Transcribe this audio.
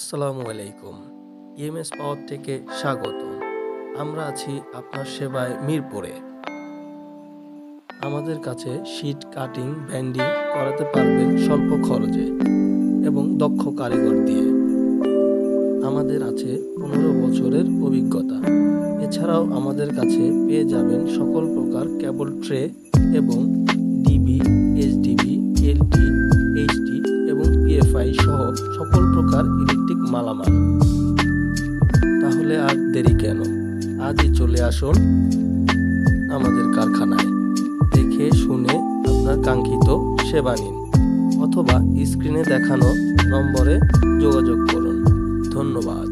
আসসালামু আলাইকুম। ইএমএস পাওয়ার থেকে স্বাগত। আমরা আছি আপনার সেবায় মিরপুরে। আমাদের কাছে শীট কাটিং, ব্যান্ডিং করাতে পারবেন স্বল্প খরচে এবং দক্ষ কারিগর দিয়ে। আমাদের আছে 15 বছরের অভিজ্ঞতা। এছাড়াও আমাদের কাছে পেয়ে যাবেন সকল প্রকার কেবল ট্রে এবং ডিবি, এইচডিবি, এলটি, এইচটি এবং পিএফআই সহ সকল প্রকার ইলেকট্রিক মালামাল। তাহলে আর দেরি কেন? আজই চলে আসুন আমাদের কারখানায়। দেখে শুনে আপনার কাঙ্ক্ষিত সেবা নিন অথবা স্ক্রিনে দেখানো নম্বরে যোগাযোগ করুন। ধন্যবাদ।